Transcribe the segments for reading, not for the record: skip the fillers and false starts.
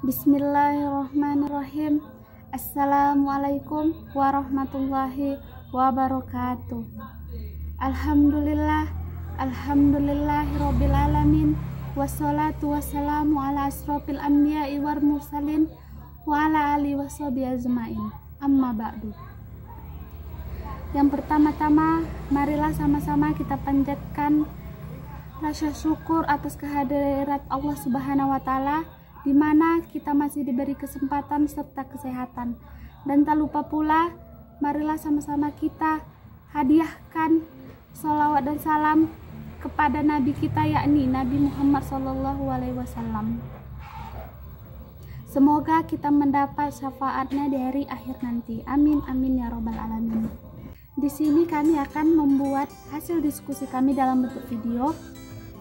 Bismillahirrahmanirrahim. Assalamualaikum warahmatullahi wabarakatuh. Alhamdulillahirabbil alamin. Wassalatu wassalamu ala asrofil anbiya'i wal mursalin wa ala alihi washabihi ajmain. Amma ba'du. Yang pertama-tama, marilah sama-sama kita panjatkan rasa syukur atas kehadirat Allah Subhanahu wa taala, di mana kita masih diberi kesempatan serta kesehatan. Dan tak lupa pula, marilah sama-sama kita hadiahkan sholawat dan salam kepada Nabi kita, yakni Nabi Muhammad SAW. Semoga kita mendapat syafaatnya di hari akhir nanti. Amin amin ya robbal alamin. Di sini kami akan membuat hasil diskusi kami dalam bentuk video,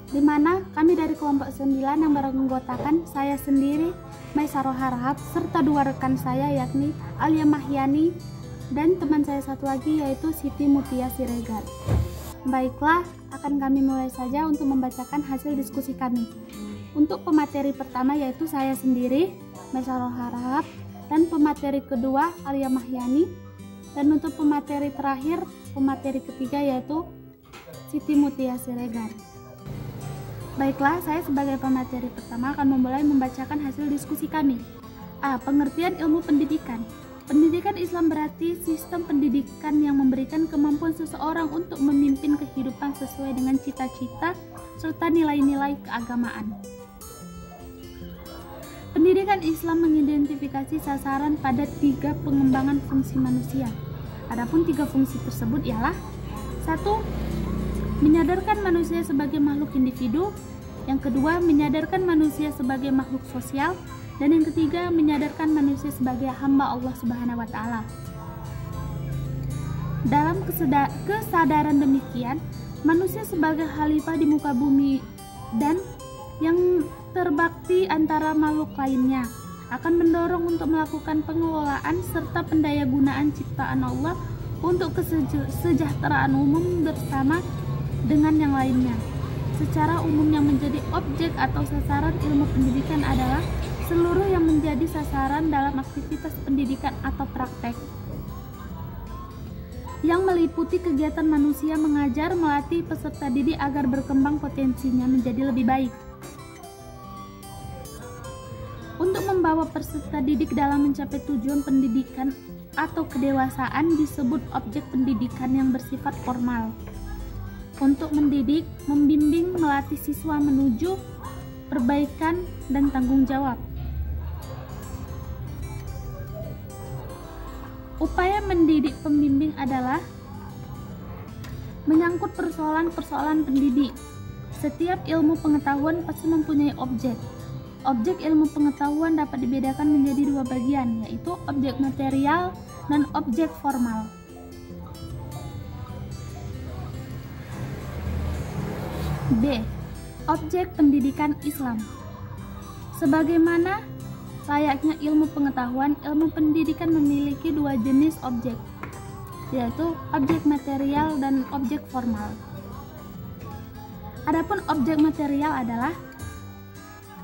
di mana kami dari kelompok 9 yang beranggotakan saya sendiri, Maisaroh Harahap, serta dua rekan saya yakni Alia Mahyani dan teman saya satu lagi yaitu Siti Mutia Siregar. Baiklah, akan kami mulai saja untuk membacakan hasil diskusi kami. Untuk pemateri pertama yaitu saya sendiri, Maisaroh Harahap, dan pemateri kedua Alia Mahyani. Dan untuk pemateri terakhir, pemateri ketiga yaitu Siti Mutia Siregar. Baiklah, saya sebagai pemateri pertama akan memulai membacakan hasil diskusi kami. A. Pengertian ilmu pendidikan. Pendidikan Islam berarti sistem pendidikan yang memberikan kemampuan seseorang untuk memimpin kehidupan sesuai dengan cita-cita serta nilai-nilai keagamaan. Pendidikan Islam mengidentifikasi sasaran pada 3 pengembangan fungsi manusia. Adapun 3 fungsi tersebut ialah 1. Menyadarkan manusia sebagai makhluk individu. Yang kedua, menyadarkan manusia sebagai makhluk sosial. Dan yang ketiga, menyadarkan manusia sebagai hamba Allah Subhanahu wa taala. Dalam kesadaran demikian, manusia sebagai khalifah di muka bumi dan yang terbakti antara makhluk lainnya akan mendorong untuk melakukan pengelolaan serta pendayagunaan ciptaan Allah untuk kesejahteraan umum bersama dengan yang lainnya. Secara umum, yang menjadi objek atau sasaran ilmu pendidikan adalah seluruh yang menjadi sasaran dalam aktivitas pendidikan atau praktek, yang meliputi kegiatan manusia mengajar, melatih peserta didik agar berkembang potensinya menjadi lebih baik. Untuk membawa peserta didik dalam mencapai tujuan pendidikan atau kedewasaan disebut objek pendidikan yang bersifat formal. Untuk mendidik, membimbing, melatih siswa menuju perbaikan dan tanggung jawab. Upaya mendidik pembimbing adalah menyangkut persoalan-persoalan pendidik. Setiap ilmu pengetahuan pasti mempunyai objek. Objek ilmu pengetahuan dapat dibedakan menjadi 2 bagian, yaitu objek material dan objek formal. B. Objek pendidikan Islam. Sebagaimana layaknya ilmu pengetahuan, ilmu pendidikan memiliki 2 jenis objek, yaitu objek material dan objek formal. Adapun objek material adalah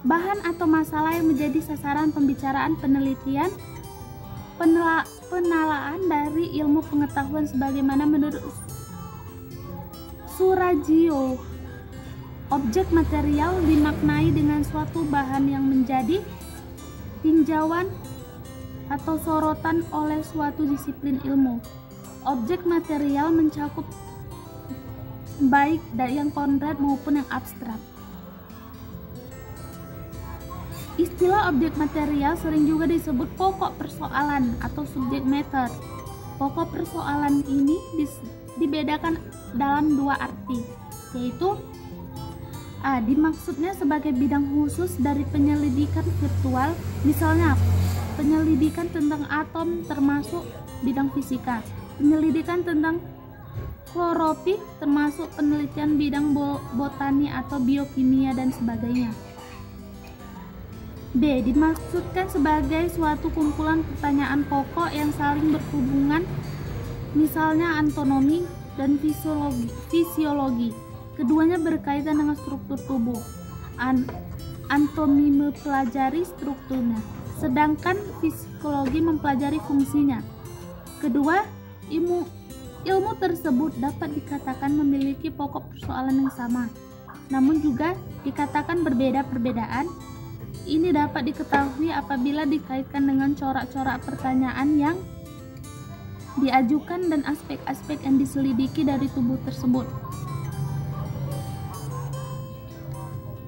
bahan atau masalah yang menjadi sasaran pembicaraan, penelitian, penalaan dari ilmu pengetahuan sebagaimana menurut Surajio. Objek material dimaknai dengan suatu bahan yang menjadi tinjauan atau sorotan oleh suatu disiplin ilmu. Objek material mencakup baik dari yang konkret maupun yang abstrak. Istilah objek material sering juga disebut pokok persoalan atau subject matter. Pokok persoalan ini dibedakan dalam 2 arti, yaitu A. Dimaksudnya sebagai bidang khusus dari penyelidikan virtual, misalnya penyelidikan tentang atom termasuk bidang fisika, penyelidikan tentang klorofil termasuk penelitian bidang botani atau biokimia dan sebagainya. B. Dimaksudkan sebagai suatu kumpulan pertanyaan pokok yang saling berhubungan, misalnya anatomi dan fisiologi. Keduanya berkaitan dengan struktur tubuh. anatomi mempelajari strukturnya, sedangkan psikologi mempelajari fungsinya. Kedua, ilmu tersebut dapat dikatakan memiliki pokok persoalan yang sama, namun juga dikatakan berbeda-perbedaan. Ini dapat diketahui apabila dikaitkan dengan corak-corak pertanyaan yang diajukan dan aspek-aspek yang diselidiki dari tubuh tersebut.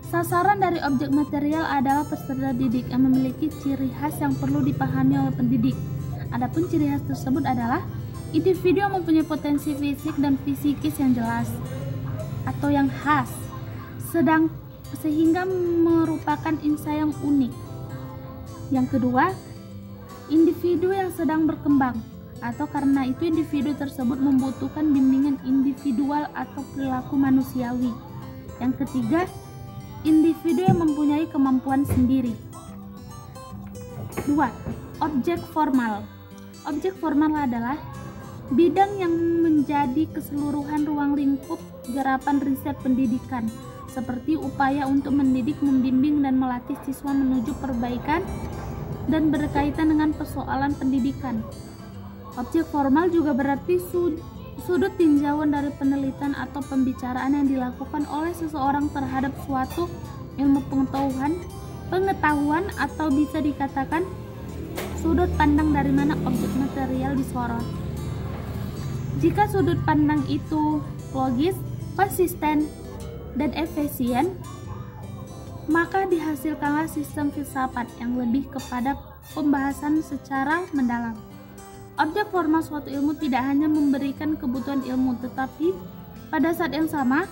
Sasaran dari objek material adalah peserta didik yang memiliki ciri khas yang perlu dipahami oleh pendidik. Adapun ciri khas tersebut adalah individu yang mempunyai potensi fisik dan psikis yang jelas atau yang khas, sehingga merupakan insight yang unik. Yang kedua, individu yang sedang berkembang, atau karena itu individu tersebut membutuhkan bimbingan individual atau perilaku manusiawi. Yang ketiga, individu yang mempunyai kemampuan sendiri. 2. Objek formal. Objek formal adalah bidang yang menjadi keseluruhan ruang lingkup garapan riset pendidikan, seperti upaya untuk mendidik, membimbing, dan melatih siswa menuju perbaikan dan berkaitan dengan persoalan pendidikan. Objek formal juga berarti sudut tinjauan dari penelitian atau pembicaraan yang dilakukan oleh seseorang terhadap suatu ilmu pengetahuan atau bisa dikatakan sudut pandang dari mana objek material disorot. Jika sudut pandang itu logis, konsisten, dan efisien, maka dihasilkanlah sistem filsafat yang lebih kepada pembahasan secara mendalam. Objek formal suatu ilmu tidak hanya memberikan kebutuhan ilmu, tetapi pada saat yang sama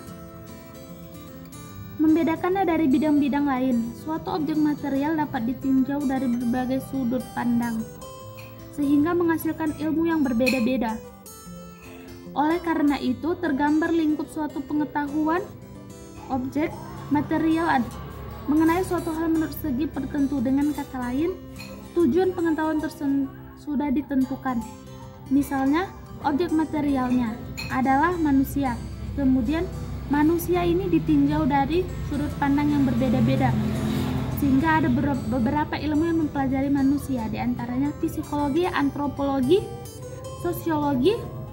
membedakannya dari bidang-bidang lain. Suatu objek material dapat ditinjau dari berbagai sudut pandang, sehingga menghasilkan ilmu yang berbeda-beda. Oleh karena itu, tergambar lingkup suatu pengetahuan objek material mengenai suatu hal menurut segi tertentu. Dengan kata lain, tujuan pengetahuan sudah ditentukan. Misalnya, objek materialnya adalah manusia. Kemudian, manusia ini ditinjau dari sudut pandang yang berbeda-beda, sehingga ada beberapa ilmu yang mempelajari manusia, diantaranya psikologi, antropologi, sosiologi,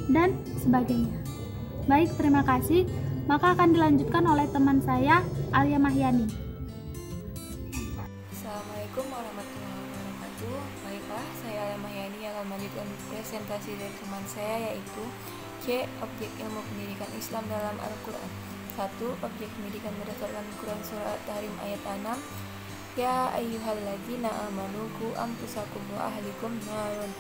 dan sebagainya. Baik, terima kasih. Maka akan dilanjutkan oleh teman saya, Alia Mahyani. Assalamualaikum warahmatullahi wabarakatuh. Baiklah, saya Alia Mahyani yang akan melanjutkan presentasi dari teman saya, yaitu C. Objek ilmu pendidikan Islam dalam Al-Quran. 1. Objek pendidikan berdasarkan Al-Quran surah At-Tahrim ayat 6. Ya ayyuhalladzina amanu qu anfusakum wa ahlikum narun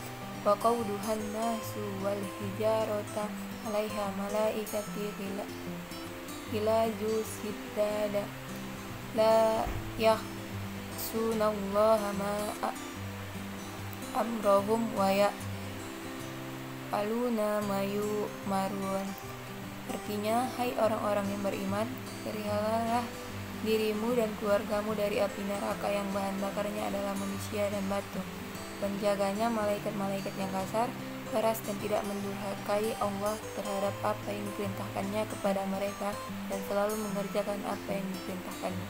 wa qawduhan nasu wal hijarata 'alaiha malaikati ghilaju siddada la ya'sunallaha ma amrohum wa ya'faluna ma yu'marun. Artinya, hai orang-orang yang beriman, peliharalah dirimu dan keluargamu dari api neraka yang bahan bakarnya adalah manusia dan batu. Penjaganya malaikat-malaikat yang kasar, keras, dan tidak mendurhakai Allah terhadap apa yang diperintahkannya kepada mereka, dan selalu mengerjakan apa yang diperintahkannya.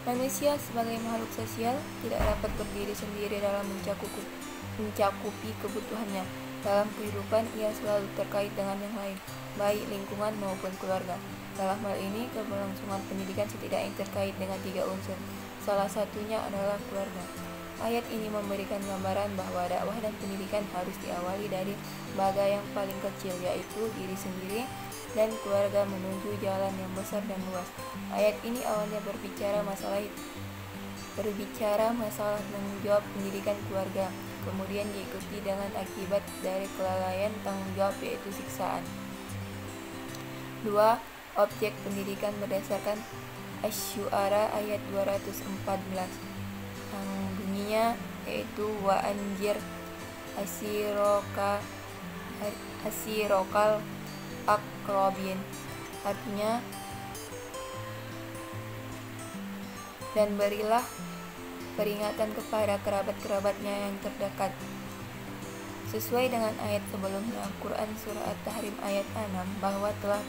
Manusia sebagai makhluk sosial tidak dapat berdiri sendiri dalam mencakupi kebutuhannya. Dalam kehidupan, ia selalu terkait dengan yang lain, baik lingkungan maupun keluarga. Dalam hal ini, keberlangsungan pendidikan setidaknya terkait dengan 3 unsur. Salah satunya adalah keluarga. Ayat ini memberikan gambaran bahwa dakwah dan pendidikan harus diawali dari bagai yang paling kecil, yaitu diri sendiri dan keluarga menuju jalan yang besar dan luas. Ayat ini awalnya berbicara masalah tanggung jawab pendidikan keluarga, kemudian diikuti dengan akibat dari kelalaian tanggung jawab, yaitu siksaan. 2. Objek pendidikan berdasarkan Asy-Syu'ara ayat 214 yang bunyinya yaitu wa anjir asirokal akrobin, artinya dan berilah peringatan kepada kerabat-kerabatnya yang terdekat. Sesuai dengan ayat sebelumnya, Al-Quran surah At-Tahrim ayat 6, bahwa telah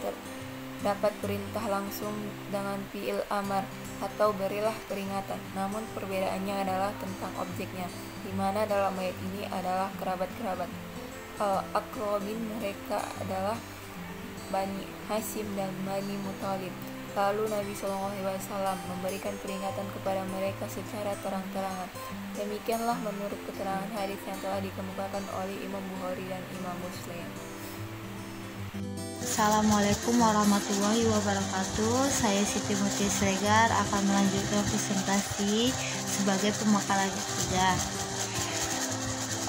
dapat perintah langsung dengan fi'il amar atau berilah peringatan. Namun perbedaannya adalah tentang objeknya, di mana dalam ayat ini adalah kerabat-kerabat. Al-Aqrabin mereka adalah Bani Hashim dan Bani Muthalib. Lalu Nabi SAW memberikan peringatan kepada mereka secara terang-terangan. Demikianlah menurut keterangan hadis yang telah dikemukakan oleh Imam Bukhari dan Imam Muslim. Assalamualaikum warahmatullahi wabarakatuh. Saya Siti Muti Sregar akan melanjutkan presentasi sebagai pembekalan ketiga.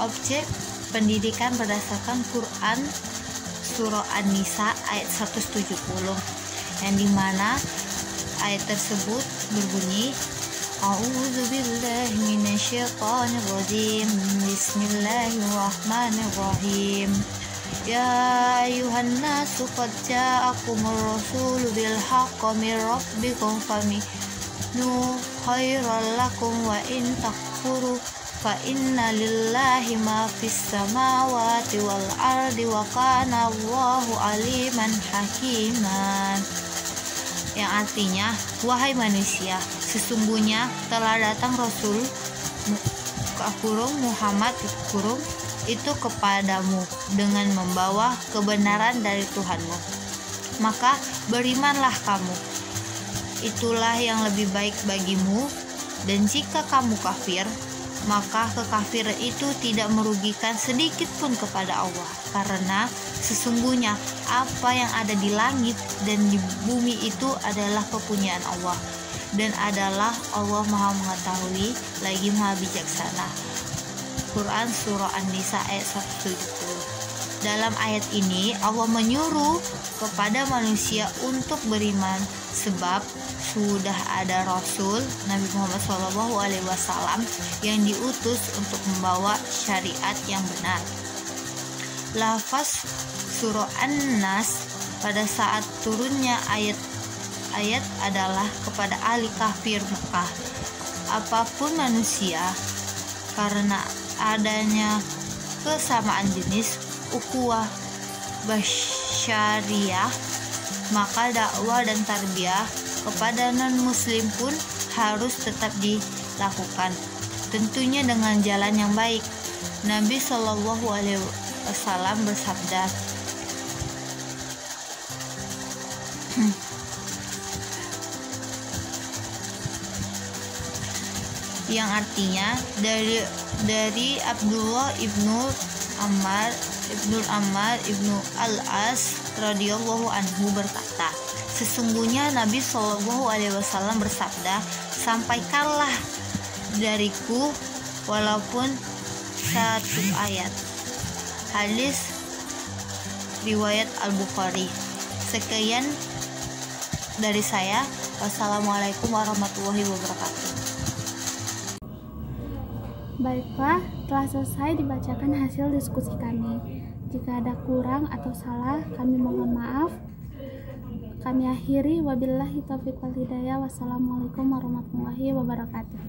Objek pendidikan berdasarkan Quran Surah An-Nisa ayat 170, yang dimana ayat tersebut berbunyi A'udzubillahi minasyaitonirrajim. Bismillahirrahmanirrahim. Ya ayuhan nasu qad ja'akumur rasulu bil haqqi min rabbikum faminu khairal lakum wa in takfuru fa inna lillahi ma fis samawati wal ardi wa kana Allahu aliman hakiman. Yang artinya, wahai manusia, sesungguhnya telah datang Rasul Muhammad itu kepadamu dengan membawa kebenaran dari Tuhanmu, maka berimanlah kamu, itulah yang lebih baik bagimu. Dan jika kamu kafir, maka kekafiran itu tidak merugikan sedikit pun kepada Allah, karena sesungguhnya apa yang ada di langit dan di bumi itu adalah kepunyaan Allah, dan adalah Allah Maha Mengetahui lagi Maha Bijaksana. Quran Surah An-Nisa ayat 170. Dalam ayat ini Allah menyuruh kepada manusia untuk beriman, sebab sudah ada Rasul Nabi Muhammad SAW yang diutus untuk membawa syariat yang benar. Lafaz Surah An-Nas pada saat turunnya ayat adalah kepada ahli kafir Mekah, apapun manusia, karena adanya kesamaan jenis ukhuwah basyariah, maka dakwah dan tarbiyah kepada non-muslim pun harus tetap dilakukan, tentunya dengan jalan yang baik. Nabi SAW bersabda, yang artinya dari Abdullah ibnu Ammar ibnu Al-As radhiyallahu anhu berkata, sesungguhnya Nabi SAW bersabda, sampaikanlah dariku walaupun satu ayat. Hadis riwayat Al-Bukhari. Sekian dari saya. Wassalamualaikum warahmatullahi wabarakatuh. Baiklah, telah selesai dibacakan hasil diskusi kami. Jika ada kurang atau salah, kami mohon maaf. Kami akhiri, wabillahi taufiq wal hidayah. Wassalamualaikum warahmatullahi wabarakatuh.